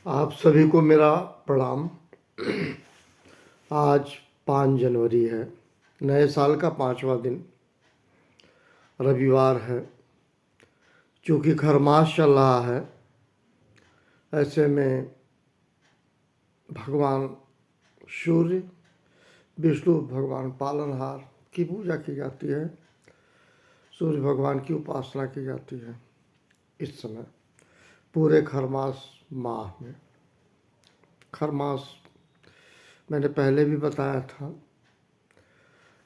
आप सभी को मेरा प्रणाम। आज 5 जनवरी है, नए साल का 5वां दिन, रविवार है। चूँकि खरमास चल रहा है, ऐसे में भगवान सूर्य, विष्णु भगवान पालनहार की पूजा की जाती है, सूर्य भगवान की उपासना की जाती है इस समय पूरे खरमास माह में। खरमास मैंने पहले भी बताया था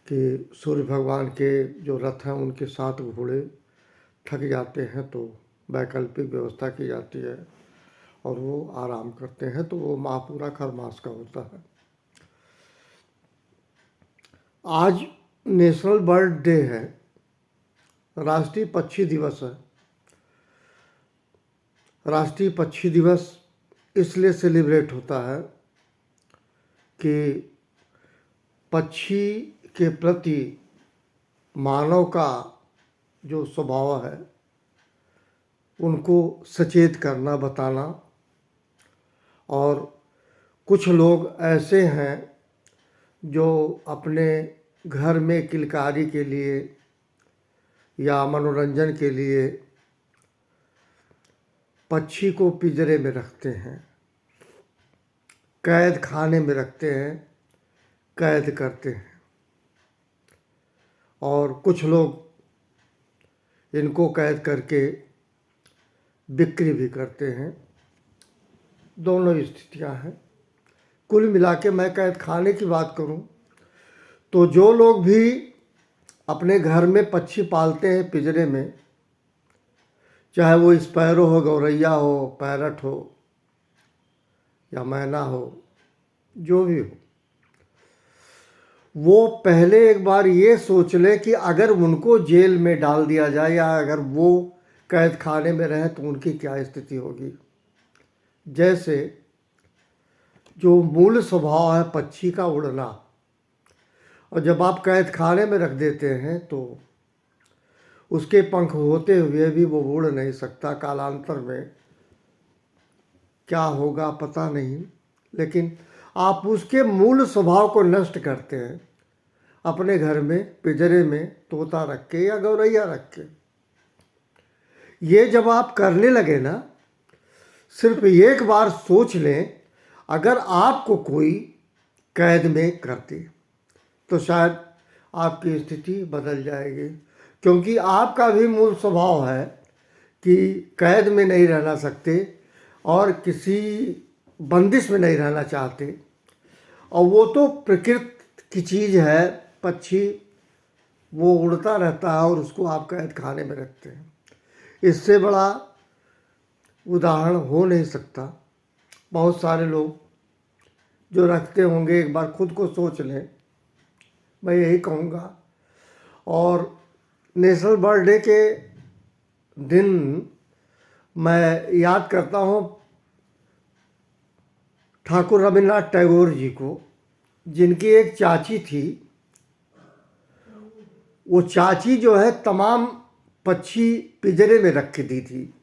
कि सूर्य भगवान के जो रथ हैं उनके 7 घोड़े थक जाते हैं तो वैकल्पिक व्यवस्था की जाती है और वो आराम करते हैं, तो वो माह पूरा खरमास का होता है। आज नेशनल बर्ड डे है, राष्ट्रीय पक्षी दिवस है। राष्ट्रीय पक्षी दिवस इसलिए सेलिब्रेट होता है कि पक्षी के प्रति मानव का जो स्वभाव है उनको सचेत करना, बताना। और कुछ लोग ऐसे हैं जो अपने घर में किलकारी के लिए या मनोरंजन के लिए पक्षी को पिंजरे में रखते हैं, कैद खाने में रखते हैं, कैद करते हैं। और कुछ लोग इनको कैद करके बिक्री भी करते हैं। दोनों स्थितियां हैं। कुल मिला के मैं कैद खाने की बात करूं तो जो लोग भी अपने घर में पक्षी पालते हैं पिंजरे में, चाहे वो स्पैरो हो, गौरैया हो, पैरट हो या मैना हो, जो भी हो, वो पहले एक बार ये सोच ले कि अगर उनको जेल में डाल दिया जाए या अगर वो कैद खाने में रहे तो उनकी क्या स्थिति होगी। जैसे जो मूल स्वभाव है पक्षी का उड़ना, और जब आप कैद खाने में रख देते हैं तो उसके पंख होते हुए भी वो उड़ नहीं सकता। कालांतर में क्या होगा पता नहीं, लेकिन आप उसके मूल स्वभाव को नष्ट करते हैं अपने घर में पिंजरे में तोता रख के या गौरैया रख के। ये जब आप करने लगे ना, सिर्फ एक बार सोच लें, अगर आपको कोई कैद में कर दे तो शायद आपकी स्थिति बदल जाएगी। क्योंकि आपका भी मूल स्वभाव है कि कैद में नहीं रहना सकते और किसी बंदिश में नहीं रहना चाहते। और वो तो प्रकृति की चीज़ है, पक्षी वो उड़ता रहता है और उसको आप कैद खाने में रखते हैं। इससे बड़ा उदाहरण हो नहीं सकता। बहुत सारे लोग जो रखते होंगे, एक बार खुद को सोच लें, मैं यही कहूँगा। और नेशनल बर्ड डे के दिन मैं याद करता हूँ ठाकुर रविन्द्रनाथ टैगोर जी को, जिनकी एक चाची थी। वो चाची जो है तमाम पक्षी पिंजरे में रख के दी थी।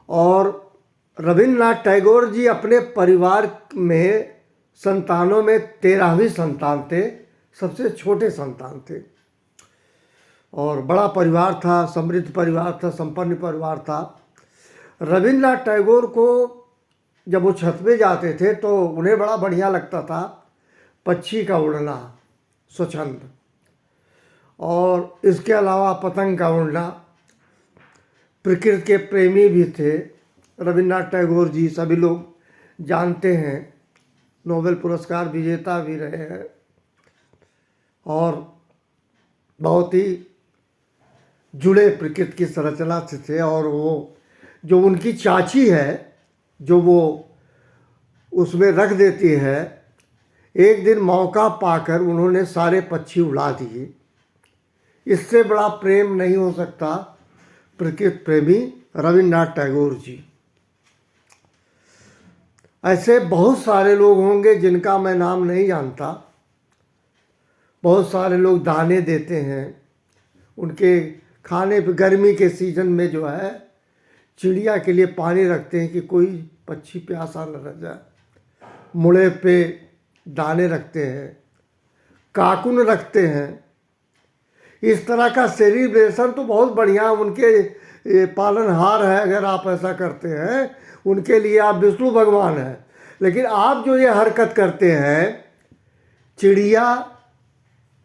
और रविन्द्रनाथ टैगोर जी अपने परिवार में संतानों में 13वीं संतान थे, सबसे छोटे संतान थे। और बड़ा परिवार था, समृद्ध परिवार था, संपन्न परिवार था। रविन्द्रनाथ टैगोर को जब वो छत पे जाते थे तो उन्हें बड़ा बढ़िया लगता था पक्षी का उड़ना, स्वच्छंद। और इसके अलावा पतंग का उड़ना। प्रकृति के प्रेमी भी थे रविन्द्रनाथ टैगोर जी, सभी लोग जानते हैं, नोबेल पुरस्कार विजेता भी रहे हैं और बहुत ही जुड़े प्रकृति की संरचना से थे। और वो जो उनकी चाची है जो वो उसमें रख देती है, एक दिन मौका पाकर उन्होंने सारे पक्षी उड़ा दिए। इससे बड़ा प्रेम नहीं हो सकता प्रकृति प्रेमी रविन्द्रनाथ टैगोर जी। ऐसे बहुत सारे लोग होंगे जिनका मैं नाम नहीं जानता। बहुत सारे लोग दाने देते हैं उनके खाने पे। गर्मी के सीजन में जो है चिड़िया के लिए पानी रखते हैं कि कोई पक्षी प्यासा न रह जाए। मुड़े पे दाने रखते हैं, काकुन रखते हैं। इस तरह का सेलिब्रेशन तो बहुत बढ़िया उनके पालनहार है। अगर आप ऐसा करते हैं, उनके लिए आप विष्णु भगवान हैं। लेकिन आप जो ये हरकत करते हैं, चिड़िया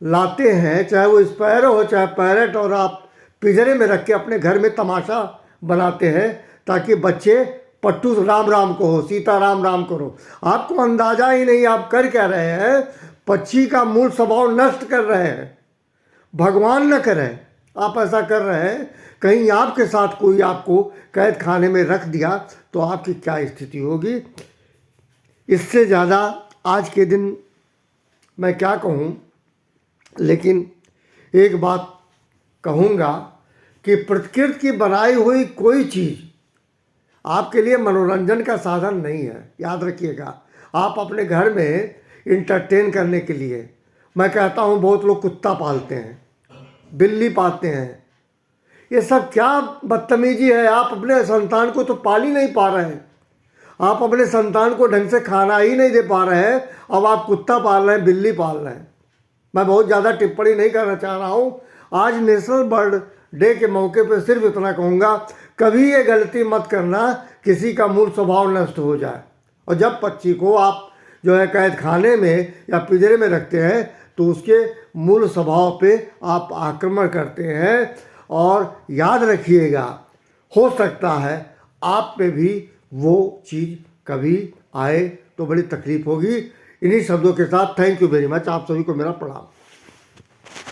लाते हैं, चाहे वो स्पैरो हो चाहे पैरट, और आप पिंजरे में रख के अपने घर में तमाशा बनाते हैं ताकि बच्चे पट्टू राम राम को हो, सीता राम राम करो। आपको अंदाजा ही नहीं आप कर क्या रहे हैं। पक्षी का मूल स्वभाव नष्ट कर रहे हैं। भगवान न करें आप ऐसा कर रहे हैं। कहीं आपके साथ कोई आपको कैद खाने में रख दिया तो आपकी क्या स्थिति होगी। इससे ज़्यादा आज के दिन मैं क्या कहूँ, लेकिन एक बात कहूँगा कि प्रकृति की बनाई हुई कोई चीज़ आपके लिए मनोरंजन का साधन नहीं है। याद रखिएगा, आप अपने घर में इंटरटेन करने के लिए, मैं कहता हूँ बहुत लोग कुत्ता पालते हैं, बिल्ली पालते हैं। ये सब क्या बदतमीजी है। आप अपने संतान को तो पाल ही नहीं पा रहे हैं। आप अपने संतान को ढंग से खाना ही नहीं दे पा रहे हैं, अब आप कुत्ता पाल रहे हैं, बिल्ली पाल रहे हैं। मैं बहुत ज़्यादा टिप्पणी नहीं करना चाह रहा हूँ। आज नेशनल बर्ड डे के मौके पर सिर्फ इतना कहूँगा, कभी ये गलती मत करना किसी का मूल स्वभाव नष्ट हो जाए। और जब पक्षी को आप जो है कैद खाने में या पिंजरे में रखते हैं तो उसके मूल स्वभाव पे आप आक्रमण करते हैं। और याद रखिएगा, हो सकता है आप पे भी वो चीज़ कभी आए तो बड़ी तकलीफ होगी। इन्हीं शब्दों के साथ थैंक यू वेरी मच। आप सभी को मेरा प्रणाम।